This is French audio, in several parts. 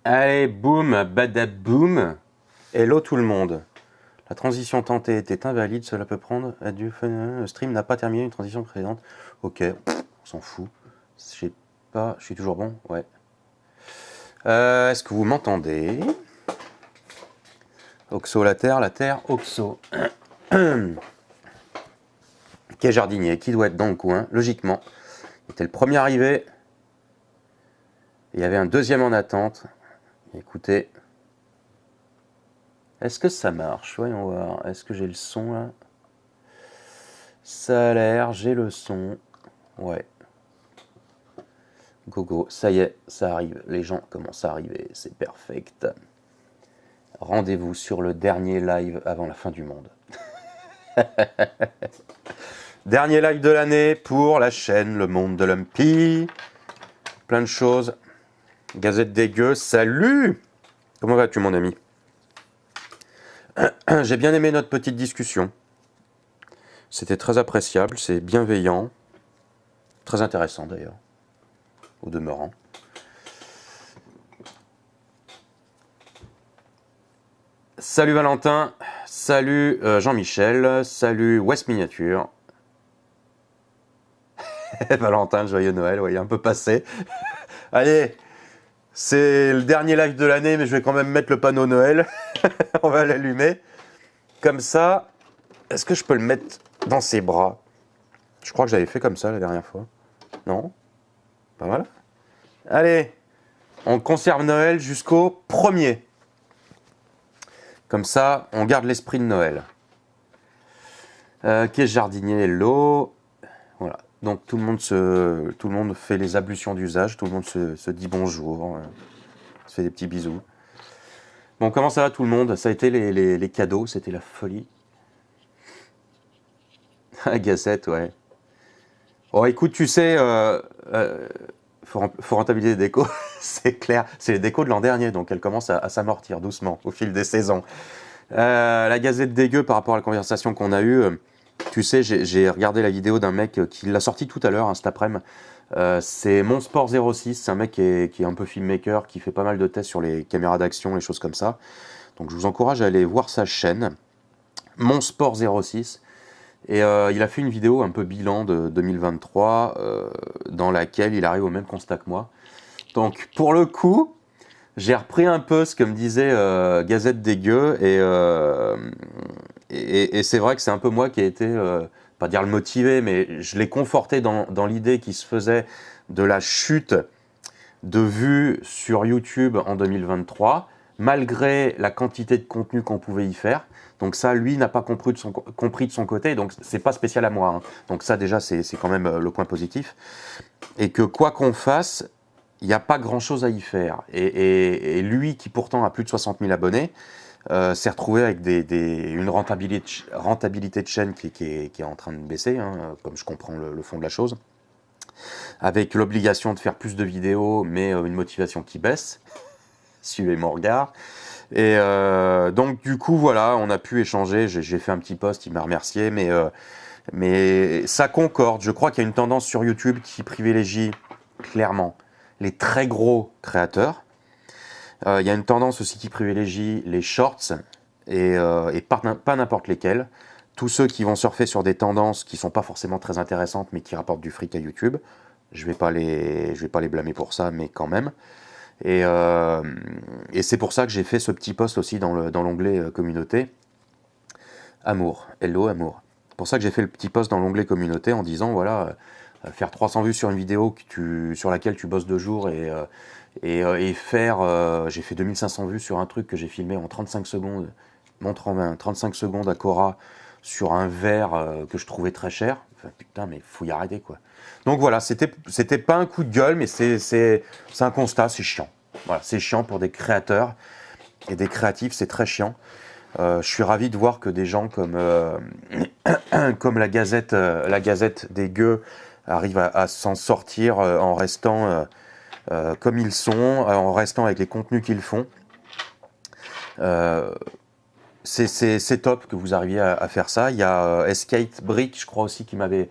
Allez, boum, badaboum. Hello tout le monde. La transition tentée était invalide, cela peut prendre adieu. Le stream n'a pas terminé une transition précédente. Ok, on s'en fout. Je sais pas, je suis toujours bon. Ouais. Est-ce que vous m'entendez? Oxo la terre, Oxo. Qui est jardinier, qui doit être dans le coin, logiquement. Il était le premier arrivé. Il y avait un deuxième en attente. Écoutez. Est-ce que ça marche? Voyons voir. Est-ce que j'ai le son là? Ça a l'air, j'ai le son. Ouais. Gogo, ça y est, ça arrive. Les gens commencent à arriver, c'est perfect. Rendez-vous sur le dernier live avant la fin du monde. Dernier live de l'année pour la chaîne Le Monde de Lumpy. Plein de choses. Gazette dégueu, salut! Comment vas-tu mon ami? J'ai bien aimé notre petite discussion. C'était très appréciable, c'est bienveillant. Très intéressant d'ailleurs, au demeurant. Salut Valentin, salut Jean-Michel, salut West Miniature. Valentin, joyeux Noël, ouais, il est un peu passé. Allez, c'est le dernier live de l'année, mais je vais quand même mettre le panneau Noël. On va l'allumer. Comme ça, est-ce que je peux le mettre dans ses bras? Je crois que j'avais fait comme ça la dernière fois. Non? Pas mal. Allez, on conserve Noël jusqu'au 1er. Comme ça, on garde l'esprit de Noël. Qui est jardinier? Hello. Voilà. Donc tout le monde fait les ablutions d'usage, tout le monde se dit bonjour, se fait des petits bisous. Bon, comment ça va tout le monde? Ça a été les cadeaux, c'était la folie. La Gazette, ouais. Bon, écoute, tu sais, faut rentabiliser les décos, c'est clair. C'est les décos de l'an dernier, donc elles commencent à s'amortir doucement au fil des saisons. La Gazette dégueu par rapport à la conversation qu'on a eue. Tu sais, j'ai regardé la vidéo d'un mec qui l'a sorti tout à l'heure, hein, cet après-midi. C'est Monsport06, c'est un mec qui est un peu filmmaker, qui fait pas mal de tests sur les caméras d'action, les choses comme ça. Donc je vous encourage à aller voir sa chaîne, Monsport06. Et il a fait une vidéo un peu bilan de 2023, dans laquelle il arrive au même constat que moi. Donc pour le coup, j'ai repris un peu ce que me disait Gazette dégueu, et c'est vrai que c'est un peu moi qui ai été, pas dire le motivé, mais je l'ai conforté dans l'idée qui se faisait de la chute de vues sur YouTube en 2023, malgré la quantité de contenu qu'on pouvait y faire. Donc ça, lui, n'a pas compris de son côté, donc c'est pas spécial à moi, hein. Donc ça, déjà, c'est quand même le point positif. Et que quoi qu'on fasse, il n'y a pas grand-chose à y faire. Et lui, qui pourtant a plus de 60 000 abonnés, s'est retrouvé avec une rentabilité de chaîne qui est en train de baisser, hein, comme je comprends le fond de la chose, avec l'obligation de faire plus de vidéos, mais une motivation qui baisse. Suivez mon regard. Et donc du coup, voilà, on a pu échanger, j'ai fait un petit post, il m'a remercié, mais ça concorde. Je crois qu'il y a une tendance sur YouTube qui privilégie clairement les très gros créateurs. Il y a une tendance aussi qui privilégie les shorts et pas n'importe lesquels. Tous ceux qui vont surfer sur des tendances qui ne sont pas forcément très intéressantes mais qui rapportent du fric à YouTube. Je vais pas les blâmer pour ça, mais quand même. Et c'est pour ça que j'ai fait ce petit post aussi dans l'onglet communauté. Amour, hello amour. C'est pour ça que j'ai fait le petit post dans l'onglet communauté en disant voilà, faire 300 vues sur une vidéo sur laquelle tu bosses 2 jours et faire, j'ai fait 2500 vues sur un truc que j'ai filmé en 35 secondes, montre en main, 35 secondes à Cora sur un verre que je trouvais très cher. Enfin, putain, mais faut y arrêter quoi. Donc voilà, c'était pas un coup de gueule, mais c'est un constat, c'est chiant. Voilà, c'est chiant pour des créateurs et des créatifs, c'est très chiant. Je suis ravi de voir que des gens comme comme la Gazette des gueux arrivent à s'en sortir en restant comme ils sont, en restant avec les contenus qu'ils font. C'est top que vous arriviez à faire ça. Il y a Escape Brick, je crois aussi, qui m'avait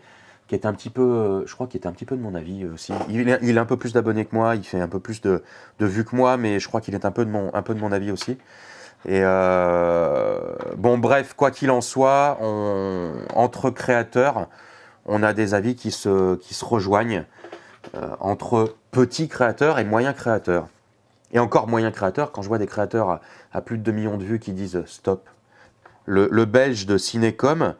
qui est un petit peu, je crois qu'il était un petit peu de mon avis aussi. Il a un peu plus d'abonnés que moi, il fait un peu plus de vues que moi, mais je crois qu'il est un peu de mon avis aussi. Et bon, bref, quoi qu'il en soit, entre créateurs, on a des avis qui se rejoignent entre petits créateurs et moyens créateurs. Et encore moyens créateurs, quand je vois des créateurs à plus de 2 millions de vues qui disent stop. Le belge de Cinécom,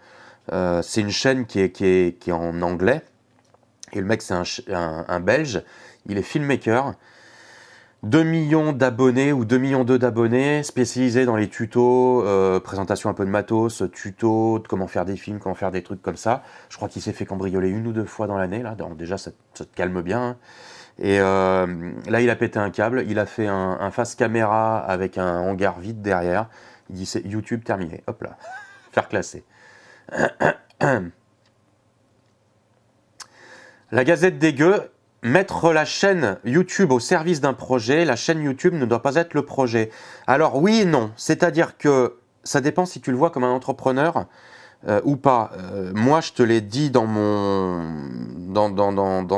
c'est une chaîne qui est en anglais. Et le mec, c'est un belge. Il est filmmaker. 2 millions d'abonnés ou 2 millions d'abonnés, spécialisés dans les tutos, présentation un peu de matos, tutos de comment faire des films, comment faire des trucs comme ça. Je crois qu'il s'est fait cambrioler 1 ou 2 fois dans l'année, là. Donc déjà, ça te calme bien. Hein. Et là, il a pété un câble. Il a fait un face caméra avec un hangar vide derrière. Il dit, c'est YouTube terminé. Hop là. Faire classer. La Gazette des Gueux. Mettre la chaîne YouTube au service d'un projet, la chaîne YouTube ne doit pas être le projet. Alors oui et non, c'est-à-dire que ça dépend si tu le vois comme un entrepreneur ou pas. Moi, je te l'ai dit dans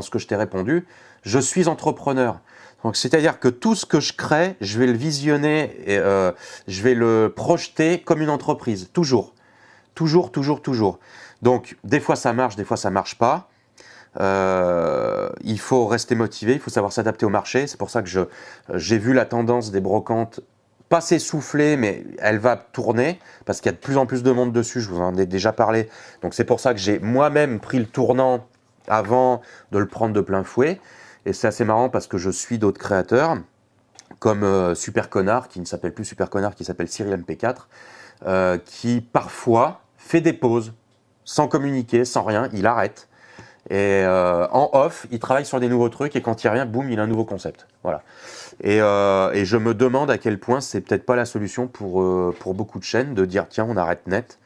ce que je t'ai répondu, je suis entrepreneur. Donc, c'est-à-dire que tout ce que je crée, je vais le visionner et je vais le projeter comme une entreprise, toujours. Toujours, toujours, toujours. Donc, des fois ça marche, des fois ça marche pas. Il faut rester motivé, il faut savoir s'adapter au marché. C'est pour ça que j'ai vu la tendance des brocantes pas s'essouffler, mais elle va tourner parce qu'il y a de plus en plus de monde dessus. Je vous en ai déjà parlé. Donc c'est pour ça que j'ai moi-même pris le tournant avant de le prendre de plein fouet. Et c'est assez marrant parce que je suis d'autres créateurs comme Super Connard, qui ne s'appelle plus Super Connard, qui s'appelle Cyril MP4, qui parfois fait des pauses sans communiquer, sans rien, il arrête. Et en off, il travaille sur des nouveaux trucs et quand il revient, boum, il a un nouveau concept. Voilà. Et je me demande à quel point c'est peut-être pas la solution pour beaucoup de chaînes de dire tiens, on arrête net.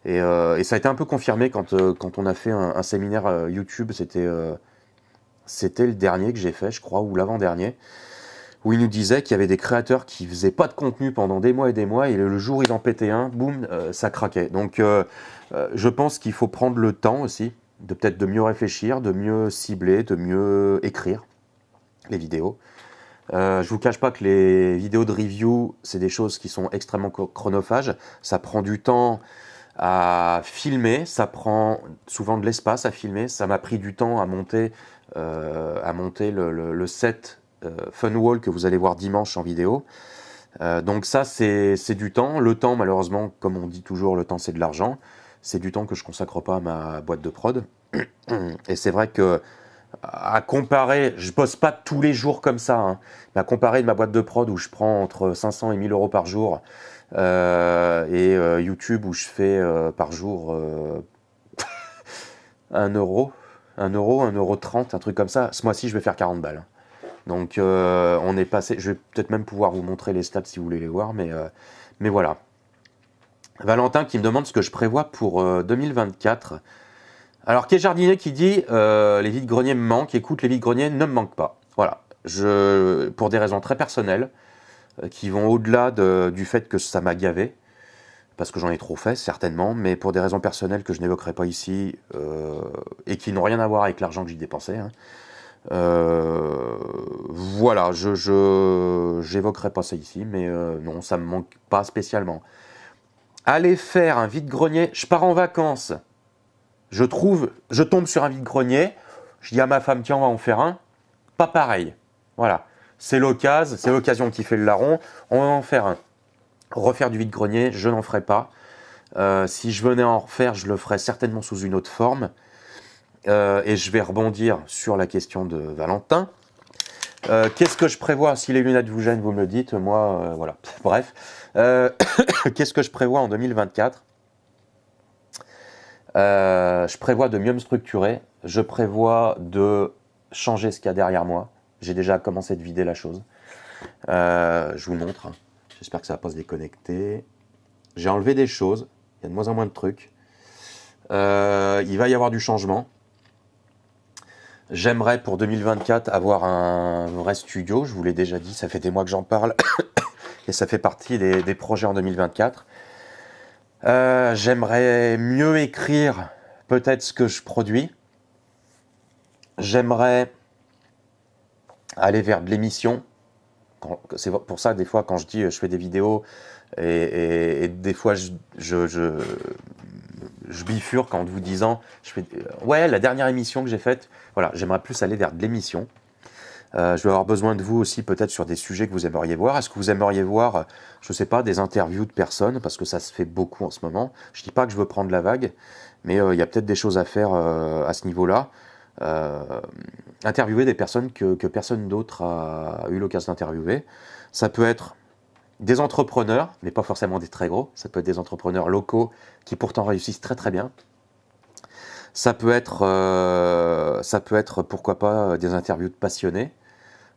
Et ça a été un peu confirmé quand on a fait un séminaire YouTube. C'était le dernier que j'ai fait, je crois, ou l'avant-dernier, où il nous disait qu'il y avait des créateurs qui faisaient pas de contenu pendant des mois et le jour où ils en pétaient un, boum, ça craquait. Donc je pense qu'il faut prendre le temps aussi de mieux réfléchir, de mieux cibler, de mieux écrire les vidéos. Je vous cache pas que les vidéos de review, c'est des choses qui sont extrêmement chronophages. Ça prend du temps à filmer, ça prend souvent de l'espace à filmer. Ça m'a pris du temps à monter le set Funwall que vous allez voir dimanche en vidéo. Donc ça, c'est du temps. Le temps, malheureusement, comme on dit toujours, le temps c'est de l'argent. C'est du temps que je consacre pas à ma boîte de prod. Et c'est vrai que à comparer, je bosse pas tous les jours comme ça, hein, mais à comparer de ma boîte de prod où je prends entre 500 et 1000 euros par jour et YouTube où je fais par jour 1 euro, 1 euro 30, un truc comme ça. Ce mois-ci, je vais faire 40 balles. Donc on est passé, je vais peut-être même pouvoir vous montrer les stats si vous voulez les voir, mais voilà. Valentin qui me demande ce que je prévois pour 2024. Alors, Quai Jardinier qui dit les vides-greniers me manquent. Écoute, les vides-greniers ne me manquent pas. Voilà. Pour des raisons très personnelles qui vont au-delà du fait que ça m'a gavé, parce que j'en ai trop fait, certainement, mais pour des raisons personnelles que je n'évoquerai pas ici et qui n'ont rien à voir avec l'argent que j'y dépensais. Hein. Voilà, je n'évoquerai pas ça ici, mais non, ça ne me manque pas spécialement. Aller faire un vide-grenier, je pars en vacances, je tombe sur un vide-grenier, je dis à ma femme, tiens, on va en faire un, pas pareil. Voilà, c'est l'occasion qui fait le larron, on va en faire un. Refaire du vide-grenier, je n'en ferai pas. Si je venais en refaire, je le ferais certainement sous une autre forme. Et je vais rebondir sur la question de Valentin. Qu'est-ce que je prévois? Si les lunettes vous gênent, vous me le dites. Moi, voilà. Bref. Qu'est-ce que je prévois en 2024? Je prévois de mieux me structurer. Je prévois de changer ce qu'il y a derrière moi. J'ai déjà commencé de vider la chose. Je vous montre. J'espère que ça ne va pas se déconnecter. J'ai enlevé des choses. Il y a de moins en moins de trucs. Il va y avoir du changement. J'aimerais pour 2024 avoir un vrai studio, je vous l'ai déjà dit, ça fait des mois que j'en parle et ça fait partie des projets en 2024. J'aimerais mieux écrire peut-être ce que je produis, j'aimerais aller vers de l'émission. C'est pour ça, des fois, quand je dis je fais des vidéos, et des fois, je bifurque en vous disant, ouais, la dernière émission que j'ai faite, voilà, j'aimerais plus aller vers de l'émission. Je vais avoir besoin de vous aussi peut-être sur des sujets que vous aimeriez voir. Est-ce que vous aimeriez voir, je ne sais pas, des interviews de personnes, parce que ça se fait beaucoup en ce moment. Je ne dis pas que je veux prendre la vague, mais il y a peut-être des choses à faire à ce niveau-là. Interviewer des personnes que personne d'autre a eu l'occasion d'interviewer. Ça peut être des entrepreneurs, mais pas forcément des très gros. Ça peut être des entrepreneurs locaux qui pourtant réussissent très très bien. Ça peut être pourquoi pas des interviews de passionnés.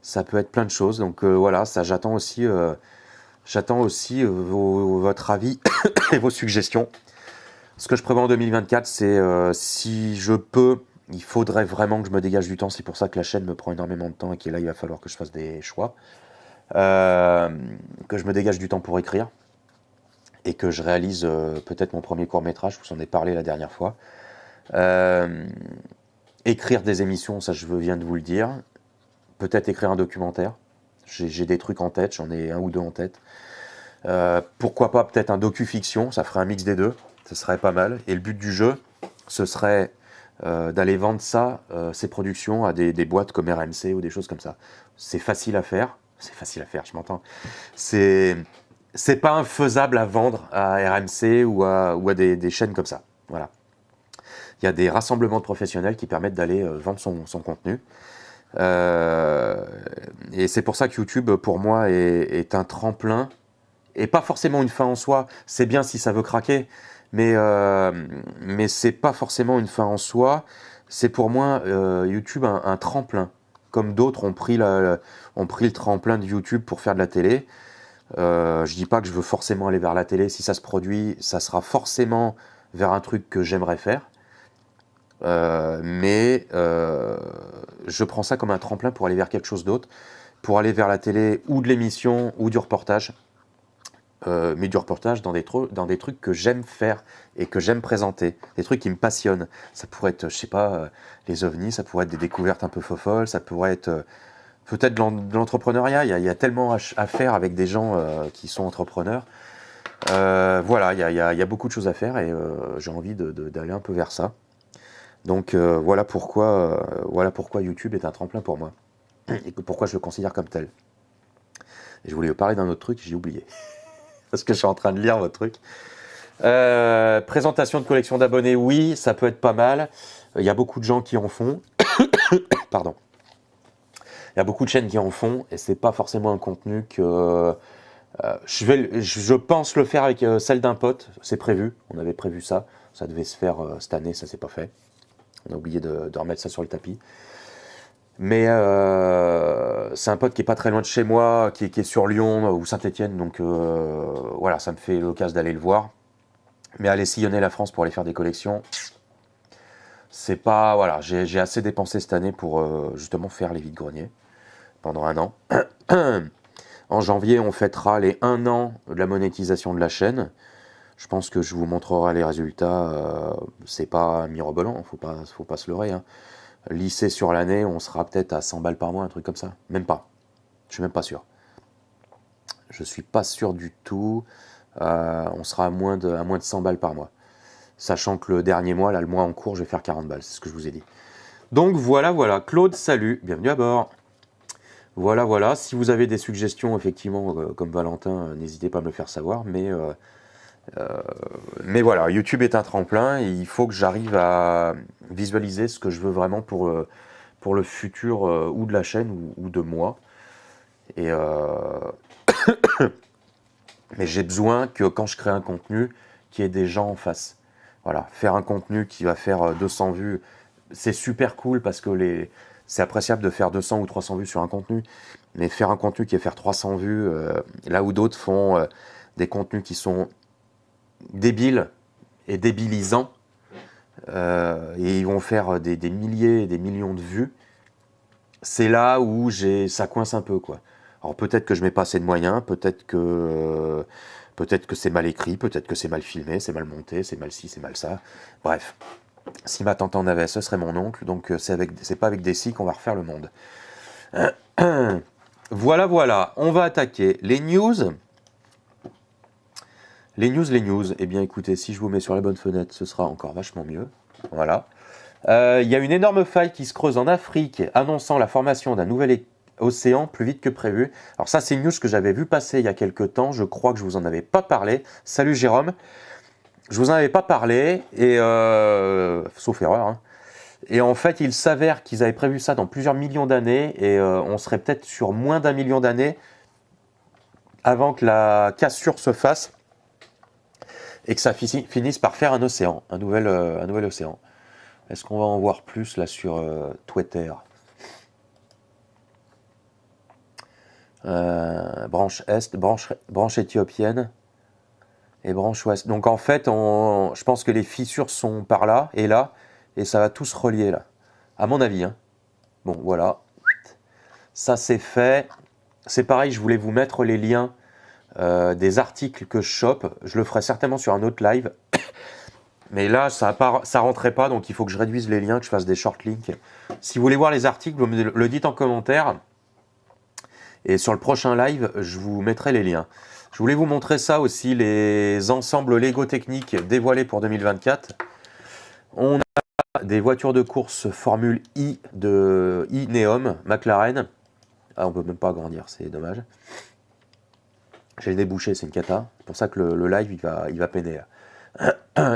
Ça peut être plein de choses. Donc voilà, ça j'attends aussi votre avis et vos suggestions. Ce que je prévois en 2024, c'est si je peux, il faudrait vraiment que je me dégage du temps. C'est pour ça que la chaîne me prend énormément de temps et que là, il va falloir que je fasse des choix. Que je me dégage du temps pour écrire et que je réalise peut-être mon premier court-métrage. Je vous en ai parlé la dernière fois. Écrire des émissions, ça je viens de vous le dire. Peut-être écrire un documentaire. J'ai des trucs en tête, j'en ai un ou deux en tête. Pourquoi pas peut-être un docu-fiction, ça ferait un mix des deux. Ce serait pas mal. Et le but du jeu, ce serait d'aller vendre ça, ces productions, à des boîtes comme RMC ou des choses comme ça. C'est facile à faire. C'est facile à faire, je m'entends. C'est pas infaisable à vendre à RMC ou à des chaînes comme ça. Voilà. Il y a des rassemblements de professionnels qui permettent d'aller vendre son contenu. Et c'est pour ça que YouTube, pour moi, est un tremplin. Et pas forcément une fin en soi. C'est bien si ça veut craquer. Mais c'est pas forcément une fin en soi. C'est pour moi, YouTube, un tremplin. Comme d'autres ont pris le tremplin de YouTube pour faire de la télé. Je dis pas que je veux forcément aller vers la télé. Si ça se produit, ça sera forcément vers un truc que j'aimerais faire. Mais je prends ça comme un tremplin pour aller vers quelque chose d'autre. Pour aller vers la télé ou de l'émission ou du reportage. Mais du reportage dans des trucs que j'aime faire et que j'aime présenter, des trucs qui me passionnent. Ça pourrait être, je sais pas, les ovnis, ça pourrait être des découvertes un peu folles, ça pourrait être peut-être de l'entrepreneuriat. Il y a tellement à faire avec des gens qui sont entrepreneurs. Voilà, il y a beaucoup de choses à faire et j'ai envie d'aller un peu vers ça. Donc voilà pourquoi YouTube est un tremplin pour moi et pourquoi je le considère comme tel. Et je voulais vous parler d'un autre truc, j'ai oublié. Parce que je suis en train de lire votre truc. Présentation de collection d'abonnés, oui, ça peut être pas mal. Il y a beaucoup de gens qui en font. Pardon. Il y a beaucoup de chaînes qui en font et c'est pas forcément un contenu que je pense le faire avec celle d'un pote. C'est prévu. On avait prévu ça. Ça devait se faire cette année, ça s'est pas fait. On a oublié de remettre ça sur le tapis. Mais c'est un pote qui est pas très loin de chez moi, qui est sur Lyon ou Saint-Étienne, donc voilà, ça me fait l'occasion d'aller le voir. Mais aller sillonner la France pour aller faire des collections, c'est pas, voilà, j'ai assez dépensé cette année pour justement faire les vides-greniers pendant un an. En janvier, on fêtera les 1 an de la monétisation de la chaîne. Je pense que je vous montrerai les résultats. C'est pas mirobolant, faut pas se leurrer, hein. Lycée sur l'année, on sera peut-être à 100 balles par mois, un truc comme ça. Même pas. Je suis même pas sûr. Je suis pas sûr du tout. On sera à moins de 100 balles par mois. Sachant que le dernier mois, là, le mois en cours, je vais faire 40 balles. C'est ce que je vous ai dit. Donc voilà. Claude, salut. Bienvenue à bord. Voilà. Si vous avez des suggestions, effectivement, comme Valentin, n'hésitez pas à me le faire savoir. Mais voilà, YouTube est un tremplin et il faut que j'arrive à visualiser ce que je veux vraiment pour le futur ou de la chaîne ou de moi. Et mais j'ai besoin que quand je crée un contenu, qu'il y ait des gens en face. Voilà, faire un contenu qui va faire 200 vues, c'est super cool parce que c'est appréciable de faire 200 ou 300 vues sur un contenu, mais faire un contenu qui va faire 300 vues, là où d'autres font des contenus qui sont débiles et débilisants, et ils vont faire des milliers et des millions de vues, c'est là où ça coince un peu, quoi. Alors peut-être que je mets pas assez de moyens, peut-être que c'est mal écrit, peut-être que c'est mal filmé, c'est mal monté, c'est mal ci, c'est mal ça. Bref, Si ma tante en avait, ce serait mon oncle. Donc c'est pas avec des scies qu'on va refaire le monde. Voilà, voilà. On va attaquer les news. Les news. Eh bien, écoutez, si je vous mets sur la bonne fenêtre, ce sera encore vachement mieux. Voilà. Il y a une énorme faille qui se creuse en Afrique, annonçant la formation d'un nouvel océan plus vite que prévu. Alors ça, c'est une news que j'avais vu passer il y a quelques temps. Je crois que je vous en avais pas parlé. Salut Jérôme. Je vous en avais pas parlé, et sauf erreur. Hein. Et en fait, il s'avère qu'ils avaient prévu ça dans plusieurs millions d'années, et on serait peut-être sur moins d'1 million d'années avant que la cassure se fasse et que ça finisse par faire un océan, un nouvel océan. Est-ce qu'on va en voir plus là sur Twitter? Branche Est, branche éthiopienne et branche Ouest. Donc en fait, je pense que les fissures sont par là, et ça va tout se relier là, à mon avis. Hein. Bon, voilà. Ça, c'est fait. C'est pareil, je voulais vous mettre les liens des articles que je chope. Je le ferai certainement sur un autre live. Mais là, ça rentrait pas, donc il faut que je réduise les liens, que je fasse des short links. Si vous voulez voir les articles, vous me le dites en commentaire. Et sur le prochain live, je vous mettrai les liens. Je voulais vous montrer ça aussi, les ensembles Lego techniques dévoilés pour 2024. On a des voitures de course Formule I de Neom, McLaren. Ah, on peut même pas agrandir, c'est dommage. J'ai débouché, c'est une cata. C'est pour ça que le live, il va peiner. Là.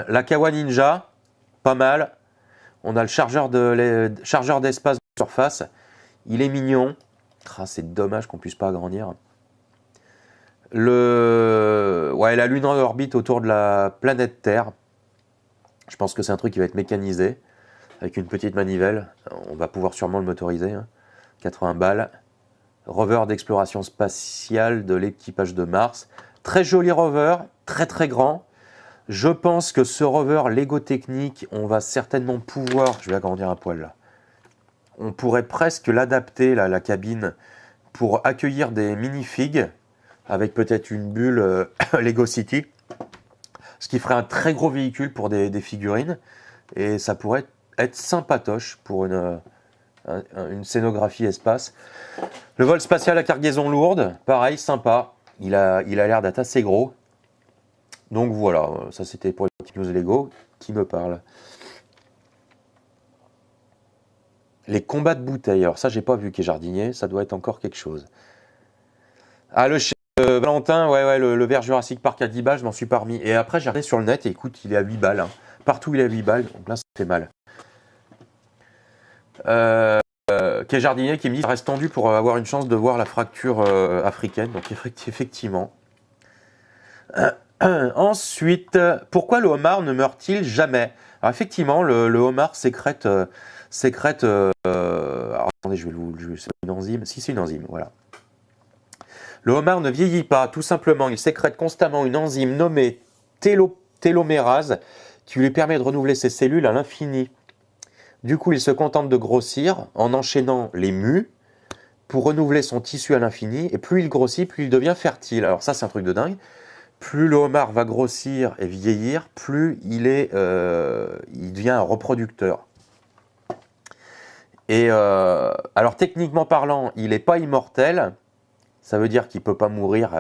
La Kawa Ninja, pas mal. On a le chargeur d'espace de surface. Il est mignon. Ah, c'est dommage qu'on puisse pas agrandir. La Lune en orbite autour de la planète Terre. Je pense que c'est un truc qui va être mécanisé. Avec une petite manivelle. On va pouvoir sûrement le motoriser. Hein. 80 balles. Rover d'exploration spatiale de l'équipage de Mars. Très joli rover, très très grand. Je pense que ce rover Lego Technique, on va certainement pouvoir... Je vais agrandir un poil là. On pourrait presque l'adapter, la cabine, pour accueillir des minifigs, avec peut-être une bulle Lego City. Ce qui ferait un très gros véhicule pour des figurines. Et ça pourrait être sympatoche pour une scénographie espace. Le vol spatial à cargaison lourde, pareil, sympa. Il a l'air d'être assez gros. Donc voilà, ça c'était pour les petites news Lego qui me parlent. Les combats de bouteilles, alors ça j'ai pas vu qui est jardinier, ça doit être encore quelque chose. Ah le chien Valentin, ouais, le verre Jurassic Park à 10 balles, je m'en suis pas remis. Et après j'ai regardé sur le net et écoute, il est à 8 balles. Hein. Partout il est à 8 balles, donc là ça fait mal. Qui est jardinier qui me dit ça reste tendu pour avoir une chance de voir la fracture africaine, donc effectivement. Ensuite, pourquoi le homard ne meurt-il jamais? Alors effectivement, le homard sécrète... alors, attendez, c'est une enzyme. Si, c'est une enzyme, voilà. Le homard ne vieillit pas, tout simplement. Il sécrète constamment une enzyme nommée télomérase qui lui permet de renouveler ses cellules à l'infini. Du coup, il se contente de grossir en enchaînant les mues pour renouveler son tissu à l'infini. Et plus il grossit, plus il devient fertile. Alors ça, c'est un truc de dingue. Plus le homard va grossir et vieillir, plus il devient un reproducteur. Et alors techniquement parlant, il n'est pas immortel, ça veut dire qu'il ne peut pas mourir,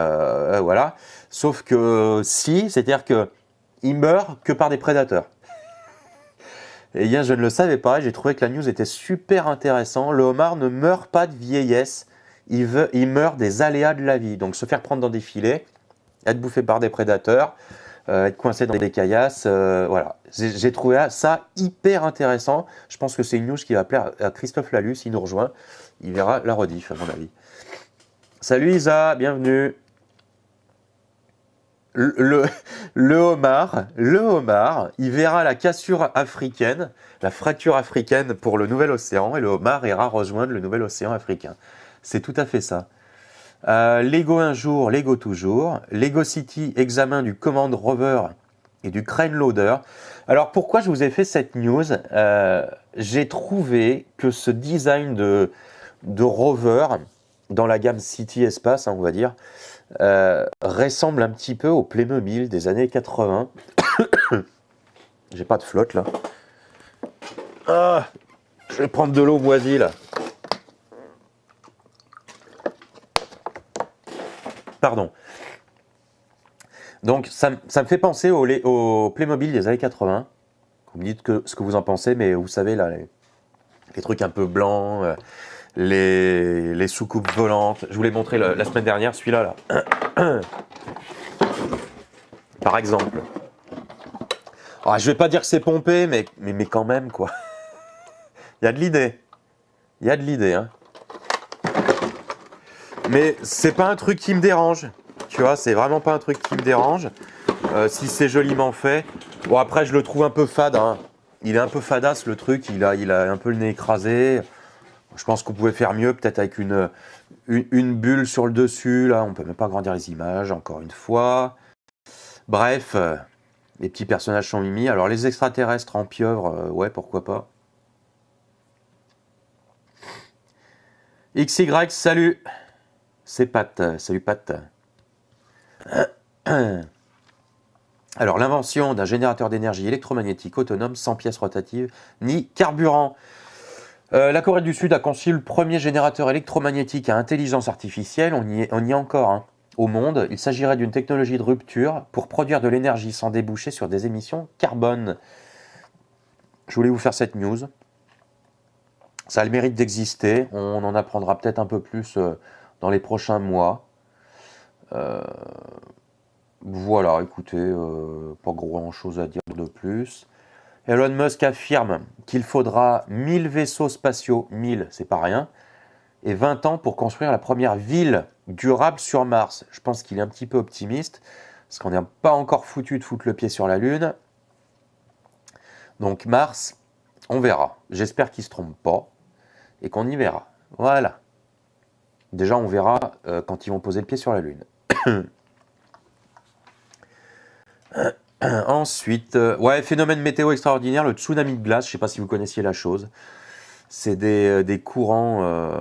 voilà. Sauf que si, c'est-à-dire qu'il meurt que par des prédateurs. Et bien, je ne le savais pas, j'ai trouvé que la news était super intéressante. Le homard ne meurt pas de vieillesse, il meurt des aléas de la vie. Donc se faire prendre dans des filets, être bouffé par des prédateurs, être coincé dans des caillasses, voilà. J'ai trouvé ça hyper intéressant. Je pense que c'est une news qui va plaire à Christophe Lalus, il nous rejoint. Il verra la rediff, à mon avis. Salut Isa, bienvenue. Le homard, il verra la cassure africaine, la fracture africaine pour le nouvel océan, et le homard ira rejoindre le nouvel océan africain. C'est tout à fait ça. Lego un jour, Lego toujours. Lego City, examen du Command Rover et du Crane Loader. Alors pourquoi je vous ai fait cette news? J'ai trouvé que ce design de rover dans la gamme City Espace, hein, on va dire, ressemble un petit peu au Playmobil des années 80. J'ai pas de flotte là. Ah, je vais prendre de l'eau moisie là. Pardon. Donc ça me fait penser au Playmobil des années 80. Vous me dites ce que vous en pensez, mais vous savez là, les trucs un peu blancs, les soucoupes volantes. Je vous l'ai montré la semaine dernière, celui-là là. Par exemple. Alors, je vais pas dire que c'est pompé, mais quand même quoi. Il y a de l'idée. Il y a de l'idée, hein. Mais c'est pas un truc qui me dérange. Tu vois, c'est vraiment pas un truc qui me dérange. Si c'est joliment fait. Bon, après, je le trouve un peu fade, hein. Il est un peu fadasse le truc. Il a un peu le nez écrasé. Je pense qu'on pouvait faire mieux, peut-être avec une bulle sur le dessus. Là, on peut même pas agrandir les images, encore une fois. Bref, les petits personnages sont mimi. Alors, les extraterrestres en pieuvre, ouais, pourquoi pas. XY, salut. C'est Pat. Salut Pat. Alors, l'invention d'un générateur d'énergie électromagnétique autonome sans pièces rotatives ni carburant. La Corée du Sud a conçu le premier générateur électromagnétique à intelligence artificielle. On y est encore, hein, au monde. Il s'agirait d'une technologie de rupture pour produire de l'énergie sans déboucher sur des émissions carbone. Je voulais vous faire cette news. Ça a le mérite d'exister. On en apprendra peut-être un peu plus dans les prochains mois. Voilà, écoutez, pas grand-chose à dire de plus. Elon Musk affirme qu'il faudra 1000 vaisseaux spatiaux, 1000, c'est pas rien, et 20 ans pour construire la première ville durable sur Mars. Je pense qu'il est un petit peu optimiste, parce qu'on n'est pas encore foutu de foutre le pied sur la Lune. Donc Mars, on verra. J'espère qu'il ne se trompe pas, et qu'on y verra. Voilà. Déjà, on verra quand ils vont poser le pied sur la Lune. Ensuite, ouais, phénomène météo extraordinaire, le tsunami de glace, je ne sais pas si vous connaissiez la chose. C'est des courants...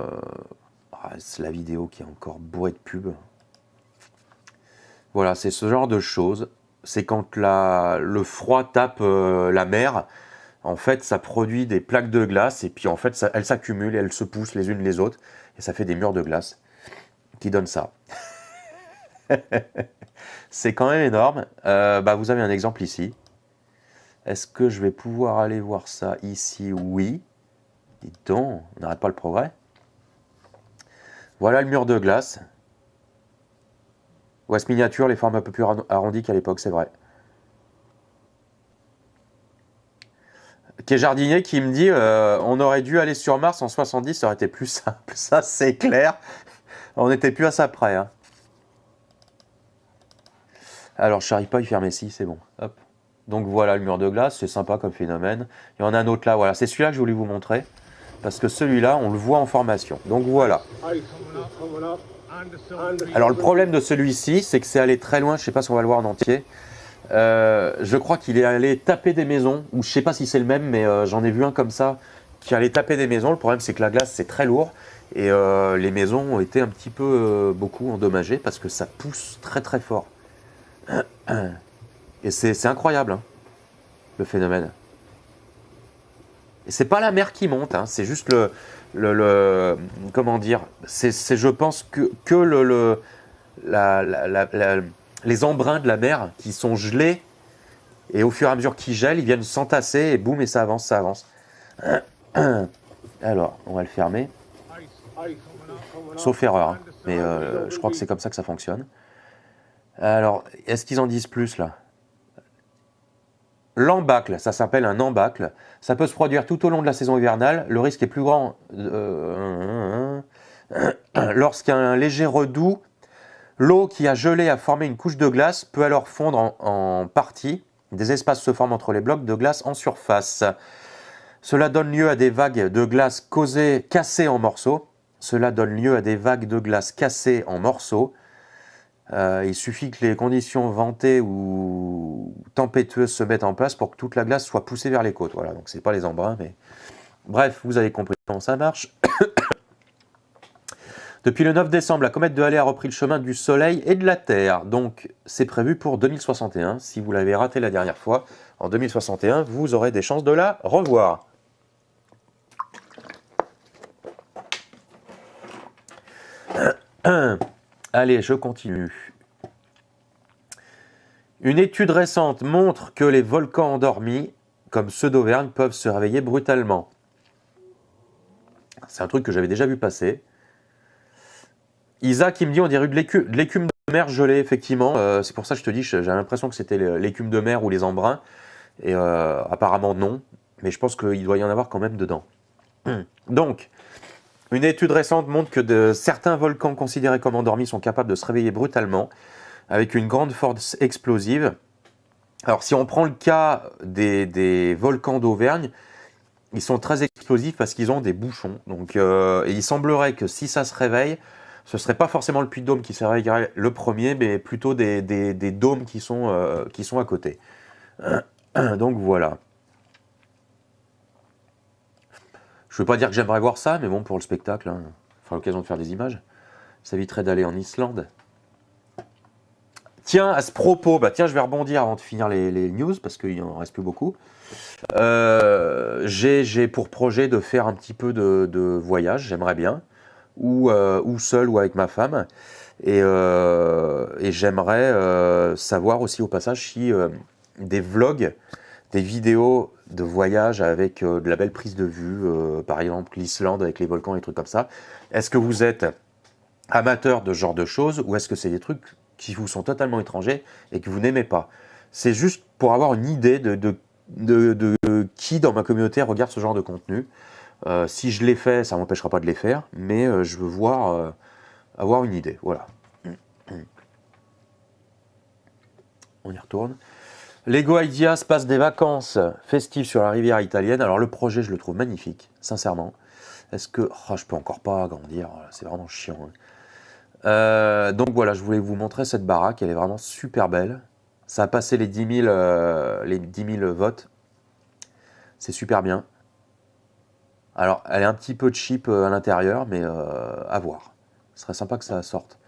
c'est la vidéo qui est encore bourrée de pub. Voilà, c'est ce genre de choses. C'est quand le froid tape la mer, en fait, ça produit des plaques de glace, et puis en fait, elles s'accumulent et elles se poussent les unes les autres, et ça fait des murs de glace qui donnent ça. C'est quand même énorme. Vous avez un exemple ici. Est-ce que je vais pouvoir aller voir ça ici? Oui. Dites donc, on n'arrête pas le progrès. Voilà le mur de glace. Ouest miniature, les formes un peu plus arrondies qu'à l'époque, c'est vrai. Qui est jardinier qui me dit on aurait dû aller sur Mars en 70, ça aurait été plus simple. Ça, c'est clair. On n'était plus à ça près. Hein. Alors, je n'arrive pas à y fermer si, c'est bon. Hop. Donc voilà le mur de glace, c'est sympa comme phénomène. Il y en a un autre là, voilà. C'est celui-là que je voulais vous montrer. Parce que celui-là, on le voit en formation. Donc voilà. Alors le problème de celui-ci, c'est que c'est allé très loin. Je ne sais pas si on va le voir en entier. Je crois qu'il est allé taper des maisons. Ou je ne sais pas si c'est le même, mais j'en ai vu un comme ça qui allait taper des maisons. Le problème, c'est que la glace, c'est très lourd. Et les maisons ont été un petit peu, beaucoup endommagées parce que ça pousse très très fort. Et c'est incroyable, hein, le phénomène. Et c'est pas la mer qui monte, hein, c'est juste comment dire, c'est je pense que les embruns de la mer qui sont gelés, et au fur et à mesure qu'ils gèlent, ils viennent s'entasser, et boum, et ça avance, ça avance. Alors, on va le fermer. Sauf erreur, hein, mais je crois que c'est comme ça que ça fonctionne. Alors, est-ce qu'ils en disent plus, là? L'embâcle, ça s'appelle un embâcle. Ça peut se produire tout au long de la saison hivernale. Le risque est plus grand lorsqu'un léger redoux, l'eau qui a gelé a formé une couche de glace, peut alors fondre en partie. Des espaces se forment entre les blocs de glace en surface. Cela donne lieu à des vagues de glace cassées en morceaux. Il suffit que les conditions ventées ou tempétueuses se mettent en place pour que toute la glace soit poussée vers les côtes. Voilà, donc c'est pas les embruns, mais bref, vous avez compris comment ça marche. Depuis le 9 décembre, la comète de Halley a repris le chemin du Soleil et de la Terre. Donc c'est prévu pour 2061. Si vous l'avez raté la dernière fois, en 2061, vous aurez des chances de la revoir. Allez, je continue. Une étude récente montre que les volcans endormis, comme ceux d'Auvergne, peuvent se réveiller brutalement. C'est un truc que j'avais déjà vu passer. Isaac, il me dit, on dirait de l'écume de mer gelée, effectivement. C'est pour ça que je te dis, j'ai l'impression que c'était l'écume de mer ou les embruns. Et apparemment non, mais je pense qu'il doit y en avoir quand même dedans. Donc, une étude récente montre que certains volcans considérés comme endormis sont capables de se réveiller brutalement, avec une grande force explosive. Alors, si on prend le cas des volcans d'Auvergne, ils sont très explosifs parce qu'ils ont des bouchons. Donc, et il semblerait que si ça se réveille, ce ne serait pas forcément le puits de Dôme qui se réveillerait le premier, mais plutôt des dômes qui sont à côté. Donc voilà. Je ne veux pas dire que j'aimerais voir ça, mais bon, pour le spectacle, hein, enfin, l'occasion de faire des images. Ça éviterait d'aller en Islande. Tiens, à ce propos, je vais rebondir avant de finir les news, parce qu'il n'en reste plus beaucoup. J'ai pour projet de faire un petit peu de voyage, j'aimerais bien, ou seul ou avec ma femme. Et j'aimerais savoir aussi au passage si des vlogs, des vidéos de voyage avec de la belle prise de vue, par exemple l'Islande avec les volcans et des trucs comme ça. Est-ce que vous êtes amateur de ce genre de choses ou est-ce que c'est des trucs qui vous sont totalement étrangers et que vous n'aimez pas? C'est juste pour avoir une idée de qui dans ma communauté regarde ce genre de contenu. Si je l'ai fait, ça ne m'empêchera pas de les faire, mais je veux voir, avoir une idée. Voilà. On y retourne. Lego Ideas passe des vacances festives sur la rivière italienne. Alors le projet, je le trouve magnifique, sincèrement. Est-ce que... Oh, je peux encore pas agrandir, c'est vraiment chiant. Hein. Donc voilà, je voulais vous montrer cette baraque, elle est vraiment super belle. Ça a passé les 10 000 votes. C'est super bien. Alors, elle est un petit peu cheap à l'intérieur, mais à voir. Ce serait sympa que ça sorte.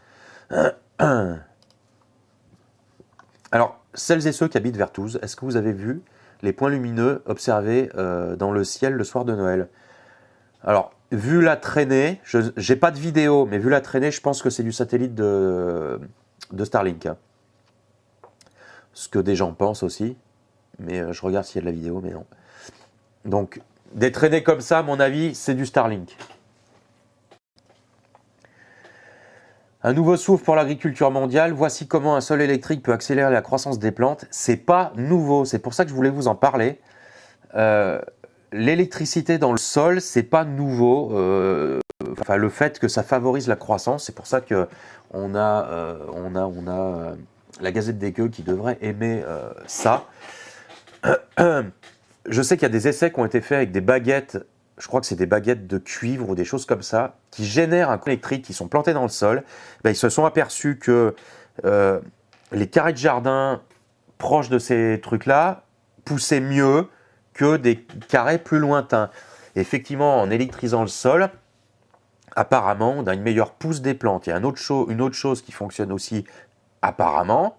Alors, celles et ceux qui habitent Vertouze, est-ce que vous avez vu les points lumineux observés dans le ciel le soir de Noël? Alors, vu la traînée, je n'ai pas de vidéo, mais vu la traînée, je pense que c'est du satellite de Starlink. Hein. Ce que des gens pensent aussi, mais je regarde s'il y a de la vidéo, mais non. Donc, des traînées comme ça, à mon avis, c'est du Starlink. Un nouveau souffle pour l'agriculture mondiale. Voici comment un sol électrique peut accélérer la croissance des plantes. C'est pas nouveau, c'est pour ça que je voulais vous en parler. L'électricité dans le sol, c'est pas nouveau. Enfin, le fait que ça favorise la croissance, c'est pour ça que on a la Gazette des Gueux qui devrait aimer ça. Je sais qu'il y a des essais qui ont été faits avec des baguettes, je crois que c'est des baguettes de cuivre ou des choses comme ça, qui génèrent un courant électrique, qui sont plantées dans le sol. Ben, ils se sont aperçus que les carrés de jardin proches de ces trucs-là poussaient mieux que des carrés plus lointains. Et effectivement, en électrisant le sol, apparemment, on a une meilleure pousse des plantes. Il y a une autre chose qui fonctionne aussi apparemment,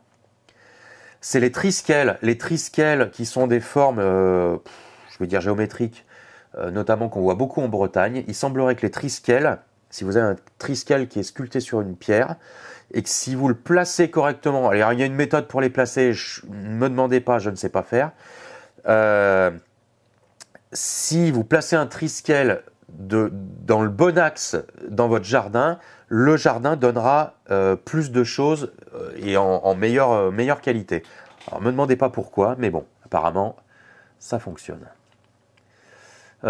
c'est les trisquelles. Les trisquelles qui sont des formes, je veux dire géométriques, notamment qu'on voit beaucoup en Bretagne. Il semblerait que les trisquelles, si vous avez un trisquelle qui est sculpté sur une pierre, et que si vous le placez correctement, alors il y a une méthode pour les placer, ne me demandez pas, je ne sais pas faire. Si vous placez un trisquelle dans le bon axe dans votre jardin, le jardin donnera plus de choses et en meilleure qualité. Alors, ne me demandez pas pourquoi, mais bon, apparemment, ça fonctionne.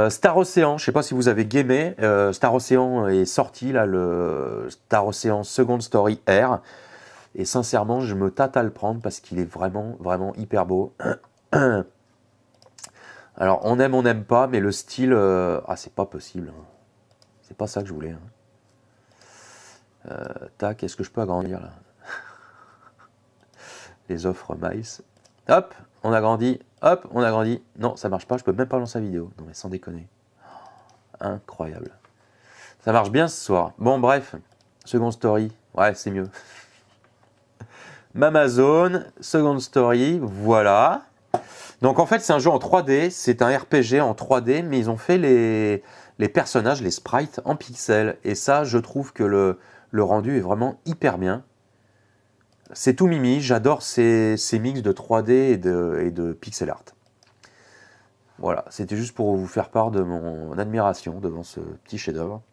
Star Ocean, je ne sais pas si vous avez gamé, Star Ocean est sorti, là, le Star Ocean Second Story Air, et sincèrement, je me tâte à le prendre parce qu'il est vraiment, vraiment hyper beau. Alors, on aime, on n'aime pas, mais le style... c'est pas possible. Hein. C'est pas ça que je voulais. Hein. Tac, est-ce que je peux agrandir, là? Les offres Mice. Hop, on agrandit. Hop, on agrandit. Non, ça marche pas, je peux même pas lancer la vidéo. Non, mais sans déconner. Incroyable. Ça marche bien ce soir. Bon, bref. Second Story. Ouais, c'est mieux. Mamazone, Second Story, voilà. Donc en fait, c'est un jeu en 3D, c'est un RPG en 3D, mais ils ont fait les personnages, les sprites en pixels. Et ça, je trouve que Le rendu est vraiment hyper bien. C'est tout mimi, j'adore ces mix de 3D et de pixel art. Voilà, c'était juste pour vous faire part de mon admiration devant ce petit chef-d'œuvre.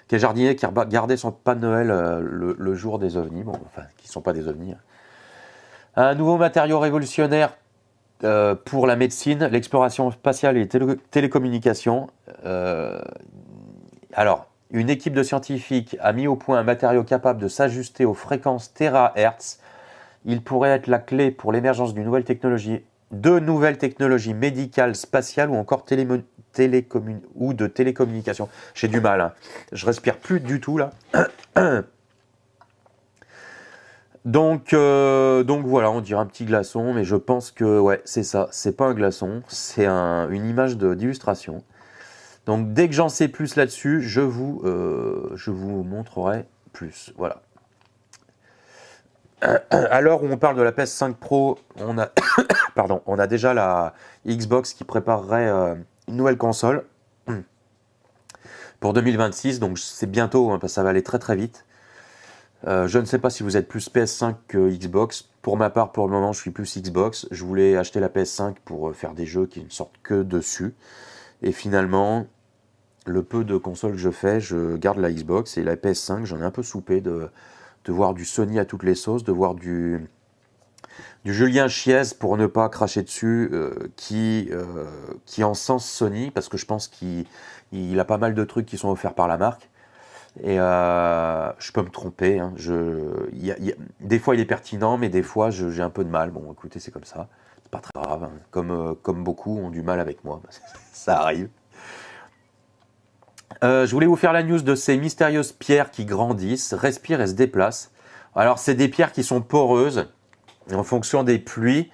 Quel jardinier qui a gardé son pas de Noël le jour des ovnis, bon, enfin, qui ne sont pas des ovnis. Un nouveau matériau révolutionnaire pour la médecine, l'exploration spatiale et les télécommunications. Alors, une équipe de scientifiques a mis au point un matériau capable de s'ajuster aux fréquences THz. Il pourrait être la clé pour l'émergence de nouvelles technologies médicales, spatiales ou encore de télécommunications. J'ai du mal, hein. Je respire plus du tout là. Donc voilà, on dirait un petit glaçon, mais je pense que ouais, c'est ça. C'est pas un glaçon, c'est une image d'illustration. Donc dès que j'en sais plus là-dessus, je vous montrerai plus. Voilà. À l'heure où on parle de la PS5 Pro, on a, pardon, on a déjà la Xbox qui préparerait une nouvelle console pour 2026, donc c'est bientôt, hein, parce que ça va aller très très vite. Je ne sais pas si vous êtes plus PS5 que Xbox. Pour ma part, pour le moment, je suis plus Xbox. Je voulais acheter la PS5 pour faire des jeux qui ne sortent que dessus. Et finalement, le peu de consoles que je fais, je garde la Xbox. Et la PS5, j'en ai un peu soupé de voir du Sony à toutes les sauces, de voir du Julien Chiez, pour ne pas cracher dessus, qui encense Sony, parce que je pense qu'il a pas mal de trucs qui sont offerts par la marque. Et je peux me tromper, hein. Des fois il est pertinent, mais des fois j'ai un peu de mal. Bon, écoutez, c'est comme ça, c'est pas très grave, hein. Comme beaucoup ont du mal avec moi, ça arrive. Je voulais vous faire la news de ces mystérieuses pierres qui grandissent, respirent et se déplacent. Alors c'est des pierres qui sont poreuses, et en fonction des pluies,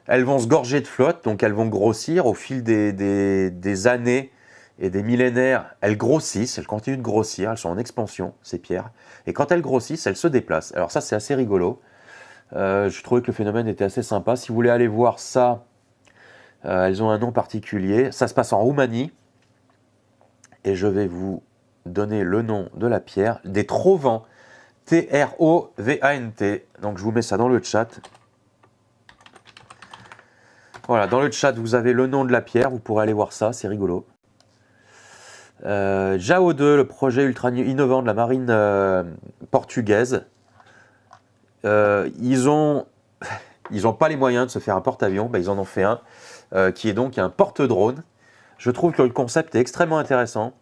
elles vont se gorger de flotte, donc elles vont grossir au fil des années et des millénaires. Elles grossissent, elles continuent de grossir, elles sont en expansion, ces pierres. Et quand elles grossissent, elles se déplacent. Alors ça, c'est assez rigolo. Je trouvais que le phénomène était assez sympa. Si vous voulez aller voir ça, elles ont un nom particulier. Ça se passe en Roumanie. Et je vais vous donner le nom de la pierre, des Trovant, Trovant. Donc je vous mets ça dans le chat. Voilà, dans le chat, vous avez le nom de la pierre, vous pourrez aller voir ça, c'est rigolo. JAO 2, le projet ultra innovant de la marine portugaise. Ils ont pas les moyens de se faire un porte-avions, ils en ont fait un, qui est donc un porte-drone. Je trouve que le concept est extrêmement intéressant.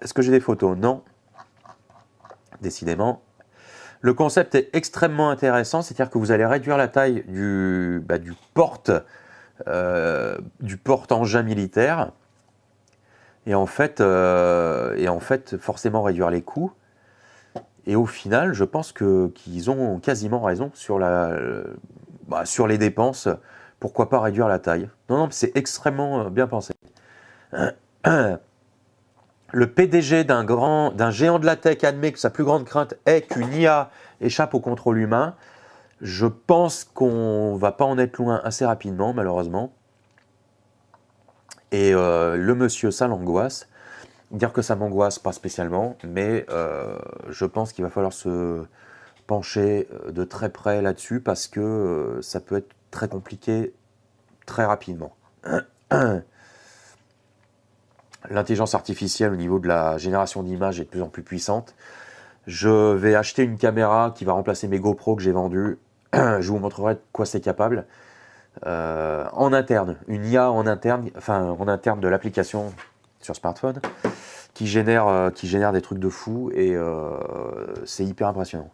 Est-ce que j'ai des photos? Non. Décidément. Le concept est extrêmement intéressant, c'est-à-dire que vous allez réduire la taille du porte-engin militaire et en fait, forcément réduire les coûts. Et au final, je pense qu'ils ont quasiment raison sur les dépenses. Pourquoi pas réduire la taille? Non, c'est extrêmement bien pensé. Le PDG d'un géant de la tech admet que sa plus grande crainte est qu'une IA échappe au contrôle humain. Je pense qu'on va pas en être loin assez rapidement, malheureusement. Et le monsieur, ça l'angoisse. Dire que ça m'angoisse, pas spécialement, mais je pense qu'il va falloir se pencher de très près là-dessus parce que ça peut être très compliqué très rapidement. L'intelligence artificielle au niveau de la génération d'images est de plus en plus puissante. Je vais acheter une caméra qui va remplacer mes GoPro que j'ai vendues. Je vous montrerai de quoi c'est capable. En interne, une IA en interne de l'application sur smartphone qui génère des trucs de fou et c'est hyper impressionnant.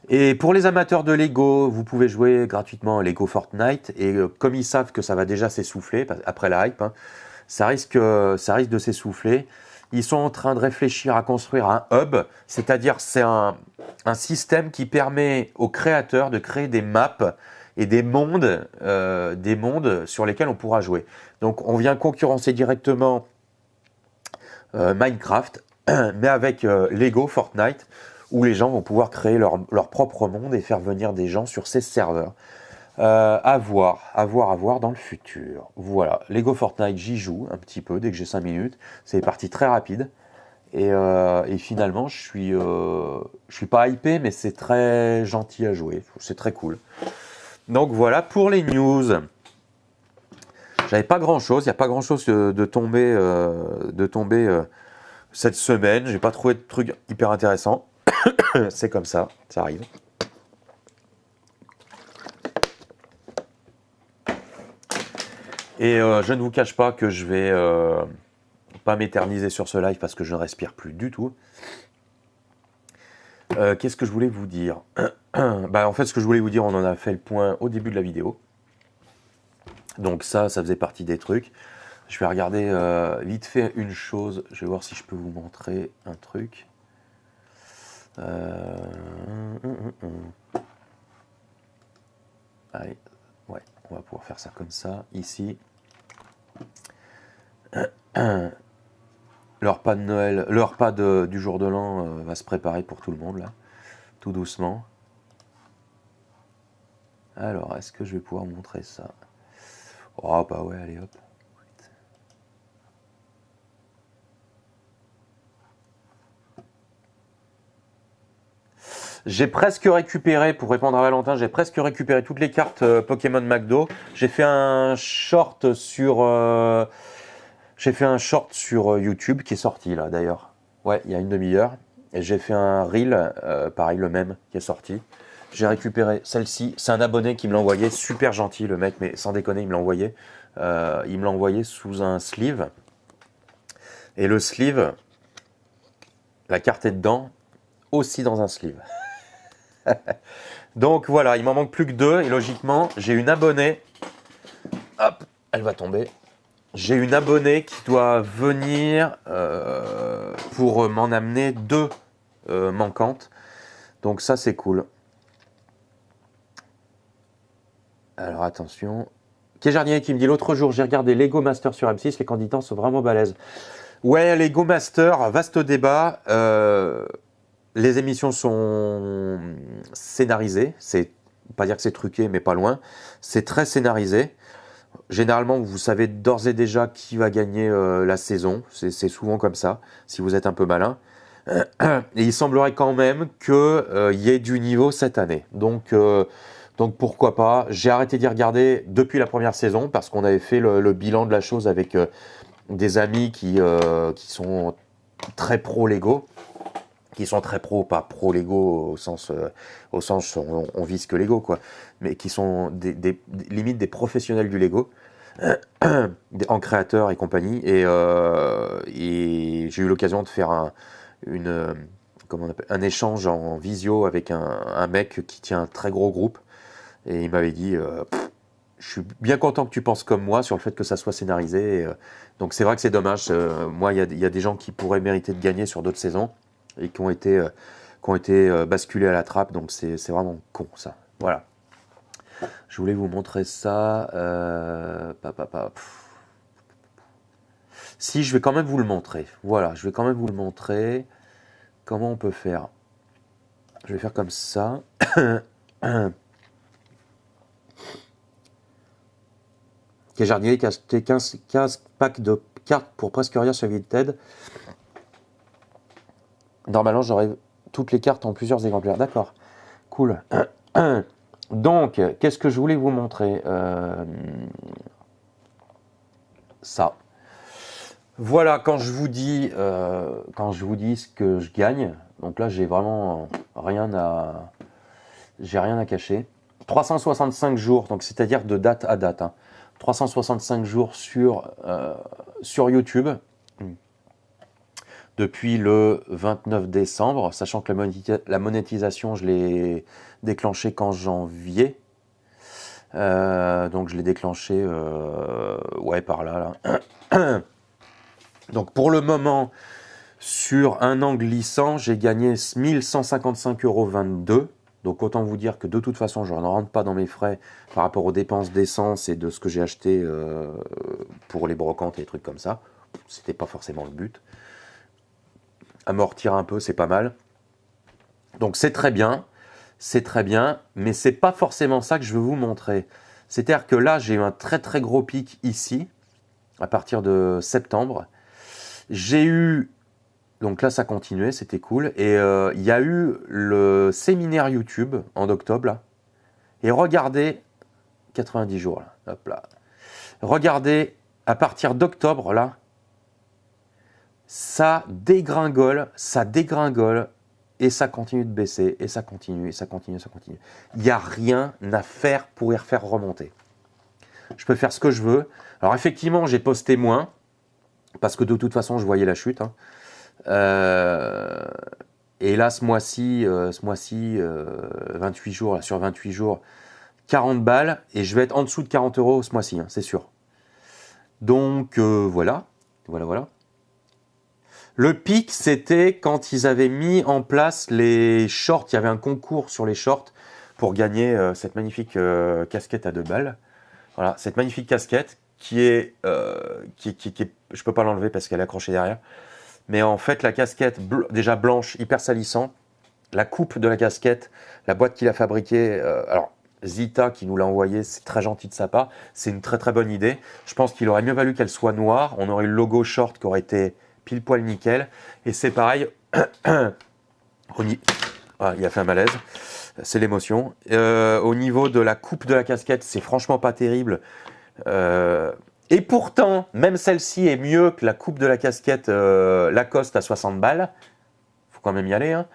Et pour les amateurs de Lego, vous pouvez jouer gratuitement à Lego Fortnite et comme ils savent que ça va déjà s'essouffler après la hype, hein, ça risque de s'essouffler. Ils sont en train de réfléchir à construire un hub, c'est-à-dire c'est un système qui permet aux créateurs de créer des maps et des mondes sur lesquels on pourra jouer. Donc on vient concurrencer directement Minecraft, mais avec Lego Fortnite, où les gens vont pouvoir créer leur propre monde et faire venir des gens sur ces serveurs. À voir dans le futur. Voilà, Lego Fortnite, j'y joue un petit peu dès que j'ai 5 minutes. C'est parti très rapide. Et finalement, je suis pas hypé, mais c'est très gentil à jouer. C'est très cool. Donc voilà pour les news. J'avais pas grand-chose. Il n'y a pas grand-chose de tomber cette semaine. J'ai pas trouvé de trucs hyper intéressants. C'est comme ça arrive. Et je ne vous cache pas que je vais pas m'éterniser sur ce live parce que je ne respire plus du tout. Qu'est-ce que je voulais vous dire? En fait, ce que je voulais vous dire, on en a fait le point au début de la vidéo. Donc ça faisait partie des trucs. Je vais regarder vite fait une chose. Je vais voir si je peux vous montrer un truc. Allez, ouais, on va pouvoir faire ça comme ça, ici. Le repas de Noël, le repas du jour de l'an va se préparer pour tout le monde, là, tout doucement. Alors, est-ce que je vais pouvoir montrer ça? Oh, bah ouais, allez, hop. J'ai presque récupéré, pour répondre à Valentin, j'ai presque récupéré toutes les cartes Pokémon McDo. J'ai fait un short sur... YouTube qui est sorti là d'ailleurs. Ouais, il y a une demi-heure. Et j'ai fait un reel, pareil, le même, qui est sorti. J'ai récupéré celle-ci. C'est un abonné qui me l'a envoyé. Super gentil le mec, mais sans déconner, il me l'a envoyé. Il me l'a envoyé sous un sleeve. Et le sleeve, la carte est dedans, aussi dans un sleeve. Donc voilà, il m'en manque plus que 2. Et logiquement, j'ai une abonnée. Hop, elle va tomber. J'ai une abonnée qui doit venir pour m'en amener 2 manquantes. Donc ça, c'est cool. Alors attention. Jardinier qui me dit l'autre jour, j'ai regardé Lego Master sur M6, les candidats sont vraiment balèzes. Ouais, Lego Master, vaste débat. Les émissions sont scénarisées. C'est pas dire que c'est truqué, mais pas loin. C'est très scénarisé. Généralement, vous savez d'ores et déjà qui va gagner la saison. C'est souvent comme ça, si vous êtes un peu malin. Et il semblerait quand même qu'il y ait du niveau cette année. Donc pourquoi pas. J'ai arrêté d'y regarder depuis la première saison parce qu'on avait fait le bilan de la chose avec des amis qui sont très pro Lego. Qui sont très pro, pas pro Lego au sens on vise que Lego, quoi. Mais qui sont limite des professionnels du Lego. En créateur et compagnie. Et j'ai eu l'occasion de faire un échange en visio avec un mec qui tient un très gros groupe. Et il m'avait dit je suis bien content que tu penses comme moi sur le fait que ça soit scénarisé. Donc c'est vrai que c'est dommage. Moi, il y a des gens qui pourraient mériter de gagner sur d'autres saisons et qui ont été basculés à la trappe. Donc c'est vraiment con, ça. Voilà. Je voulais vous montrer ça. Si, je vais quand même vous le montrer. Voilà, je vais quand même vous le montrer. Comment on peut faire? Je vais faire comme ça. Jardinier qui a acheté 15 packs de cartes pour presque rien sur Vinted. Normalement, j'aurai toutes les cartes en plusieurs exemplaires. D'accord, cool. Donc, qu'est-ce que je voulais vous montrer? Ça. Voilà, quand je vous dis ce que je gagne, donc là, j'ai vraiment rien à cacher. 365 jours, donc c'est-à-dire de date à date. 365 jours sur YouTube. Depuis le 29 décembre, sachant que la monétisation, je l'ai déclenchée qu'en janvier. Donc je l'ai déclenché par là. Donc pour le moment, sur un an glissant, j'ai gagné 1155,22 €. Donc autant vous dire que de toute façon, je ne rentre pas dans mes frais par rapport aux dépenses d'essence et de ce que j'ai acheté pour les brocantes et des trucs comme ça. C'était pas forcément le but. Amortir un peu, c'est pas mal. Donc c'est très bien, mais c'est pas forcément ça que je veux vous montrer. C'est-à-dire que là, j'ai eu un très très gros pic ici, à partir de septembre. J'ai eu Donc là, ça continuait, c'était cool. Et il y a eu le séminaire YouTube en octobre, là. Et regardez, 90 jours, là. Hop là. Regardez, à partir d'octobre, là, ça dégringole, et ça continue de baisser, et ça continue, et ça continue, et ça continue. Il n'y a rien à faire pour y refaire remonter. Je peux faire ce que je veux. Alors effectivement, j'ai posté moins, parce que de toute façon, je voyais la chute. Hein. Et là, ce mois-ci, 28 jours, là, sur 28 jours, 40 balles, et je vais être en dessous de 40 € ce mois-ci, hein, c'est sûr. Donc voilà. Le pic, c'était quand ils avaient mis en place les shorts. Il y avait un concours sur les shorts pour gagner cette magnifique casquette à 2 balles. Voilà, cette magnifique casquette qui est, je peux pas l'enlever parce qu'elle est accrochée derrière. Mais en fait, la casquette déjà blanche, hyper salissant. La coupe de la casquette, la boîte qu'il a fabriquée. Alors, Zita qui nous l'a envoyé, c'est très gentil de sa part. C'est une très très bonne idée. Je pense qu'il aurait mieux valu qu'elle soit noire. On aurait eu le logo short qui aurait été pile poil nickel. Et c'est pareil. Ah, il a fait un malaise. C'est l'émotion. Au niveau de la coupe de la casquette, c'est franchement pas terrible. Et pourtant, même celle-ci est mieux que la coupe de la casquette Lacoste à 60 balles. Faut quand même y aller. Hein.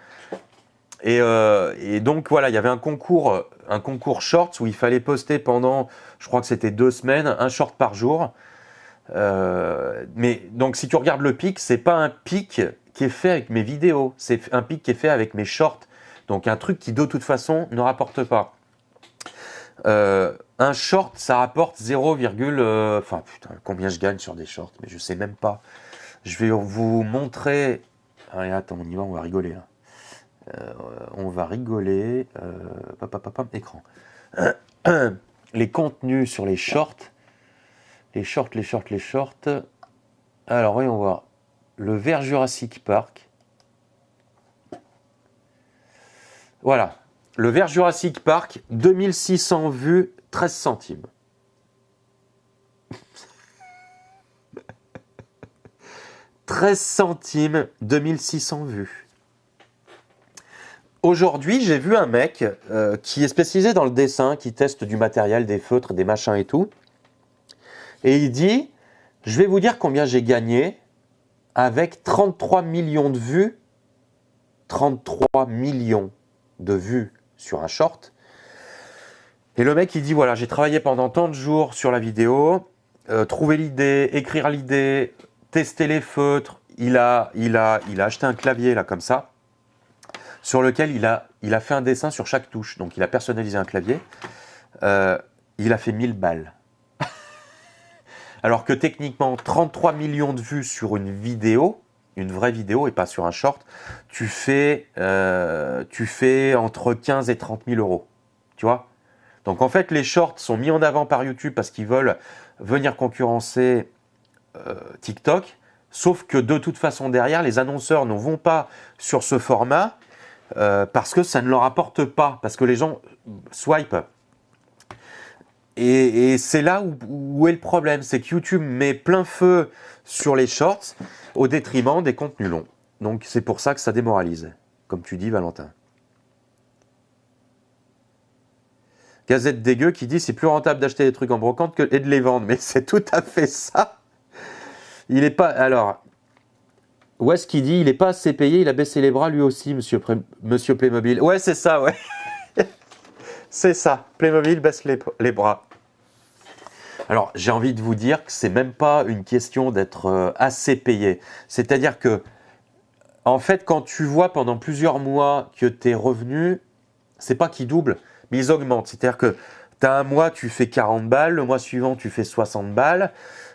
Et donc voilà, il y avait un concours shorts où il fallait poster pendant, je crois que c'était 2 semaines, un short par jour. Mais donc si tu regardes le pic, c'est pas un pic qui est fait avec mes vidéos, c'est un pic qui est fait avec mes shorts. Donc un truc qui de toute façon ne rapporte pas. Un short, ça rapporte 0, enfin putain, combien je gagne sur des shorts, mais je sais même pas. Je vais vous montrer. Allez, attends, on y va, on va rigoler là. On va rigoler. Écran. Les contenus sur les shorts. Les shorts. Alors, voyons voir. Le Ver Jurassic Park. Voilà. Le Ver Jurassic Park, 2600 vues, 13 centimes. « 13 centimes, 2600 vues. » Aujourd'hui, j'ai vu un mec qui est spécialisé dans le dessin, qui teste du matériel, des feutres, des machins et tout. Et il dit, je vais vous dire combien j'ai gagné avec 33 millions de vues. 33 millions de vues sur un short. Et le mec, il dit, voilà, j'ai travaillé pendant tant de jours sur la vidéo, trouver l'idée, écrire l'idée, tester les feutres. Il a acheté un clavier, là, comme ça, sur lequel il a fait un dessin sur chaque touche. Donc, il a personnalisé un clavier. Il a fait 1000 balles. Alors que techniquement, 33 millions de vues sur une vidéo, une vraie vidéo et pas sur un short, tu fais entre 15 et 30 000 euros. Tu vois ? Donc en fait, les shorts sont mis en avant par YouTube parce qu'ils veulent venir concurrencer TikTok. Sauf que de toute façon, derrière, les annonceurs ne vont pas sur ce format parce que ça ne leur apporte pas, parce que les gens swipe. Et c'est là où est le problème, c'est que YouTube met plein feu sur les shorts au détriment des contenus longs. Donc c'est pour ça que ça démoralise, comme tu dis Valentin. Gazette dégueu qui dit c'est plus rentable d'acheter des trucs en brocante et de les vendre. Mais c'est tout à fait ça. Il est pas. Alors, où est-ce qu'il dit il n'est pas assez payé, il a baissé les bras lui aussi, monsieur Playmobil. Ouais, c'est ça, ouais. C'est ça. Playmobil baisse les bras. Alors, j'ai envie de vous dire que c'est même pas une question d'être assez payé. C'est-à-dire que, en fait, quand tu vois pendant plusieurs mois que tes revenus, c'est pas qu'ils doublent, mais ils augmentent. C'est-à-dire que tu as un mois, tu fais 40 balles, le mois suivant, tu fais 60 balles,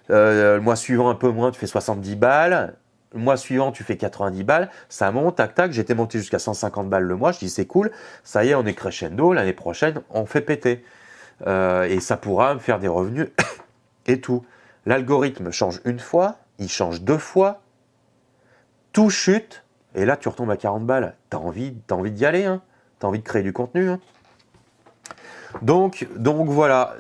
le mois suivant, un peu moins, tu fais 70 balles, le mois suivant, tu fais 90 balles, ça monte, tac, tac, j'étais monté jusqu'à 150 balles le mois, je dis c'est cool, ça y est, on est crescendo, l'année prochaine, on fait péter. Et ça pourra me faire des revenus et tout. L'algorithme change une fois, il change 2 fois, tout chute, et là, tu retombes à 40 balles. T'as envie d'y aller, hein. T'as envie de créer du contenu. Hein. Donc voilà,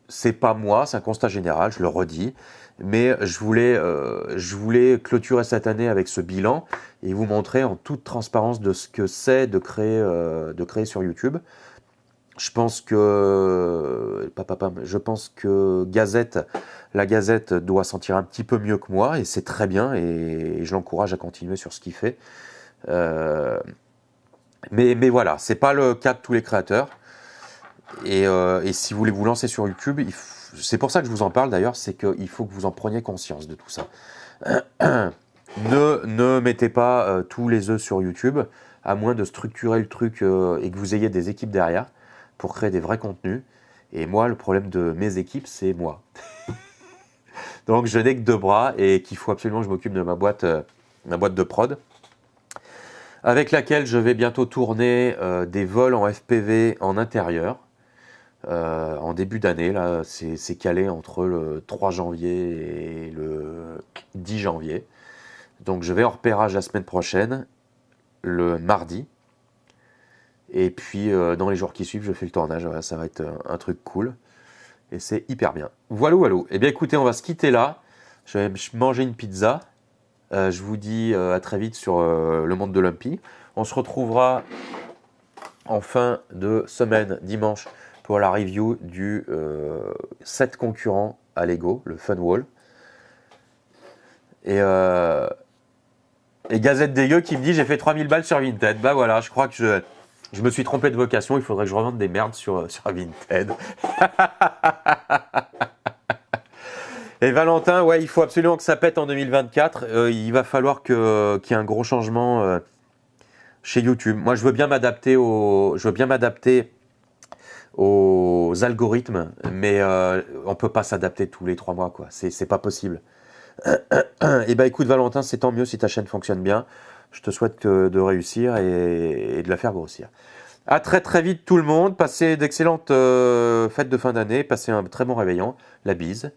c'est pas moi, c'est un constat général, je le redis. Mais je voulais clôturer cette année avec ce bilan et vous montrer en toute transparence de ce que c'est de créer sur YouTube. Je pense que la Gazette doit sentir un petit peu mieux que moi et c'est très bien et je l'encourage à continuer sur ce qu'il fait. Mais voilà, c'est pas le cas de tous les créateurs. Et si vous voulez vous lancer sur YouTube, c'est pour ça que je vous en parle d'ailleurs, c'est qu'il faut que vous en preniez conscience de tout ça. Ne mettez pas tous les œufs sur YouTube, à moins de structurer le truc et que vous ayez des équipes derrière pour créer des vrais contenus. Et moi, le problème de mes équipes, c'est moi. Donc je n'ai que 2 bras et qu'il faut absolument que je m'occupe de ma boîte de prod, avec laquelle je vais bientôt tourner des vols en FPV en intérieur. En début d'année, là, c'est calé entre le 3 janvier et le 10 janvier. Donc je vais en repérage la semaine prochaine, le mardi. Et puis dans les jours qui suivent, je fais le tournage. Voilà, ça va être un truc cool. Et c'est hyper bien. Voilà. Eh bien écoutez, on va se quitter là. Je vais manger une pizza. Je vous dis à très vite sur le monde de l'Umpy. On se retrouvera en fin de semaine, dimanche, pour la review du 7 concurrents à Lego, le Funwall. Et Gazette des Gueux qui me dit j'ai fait 3000 balles sur Vinted. Bah voilà, je crois que je me suis trompé de vocation, il faudrait que je revende des merdes sur Vinted. Et Valentin, ouais, il faut absolument que ça pète en 2024. Il va falloir qu'il y ait un gros changement chez YouTube. Moi, je veux bien m'adapter aux algorithmes, mais on peut pas s'adapter tous les 3 mois, quoi. C'est pas possible. Et bah écoute Valentin, c'est tant mieux si ta chaîne fonctionne bien. Je te souhaite de réussir et de la faire grossir. À très très vite tout le monde. Passez d'excellentes fêtes de fin d'année. Passez un très bon réveillon. La bise.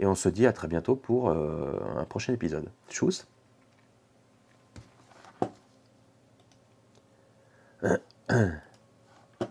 Et on se dit à très bientôt pour un prochain épisode. Tchuss.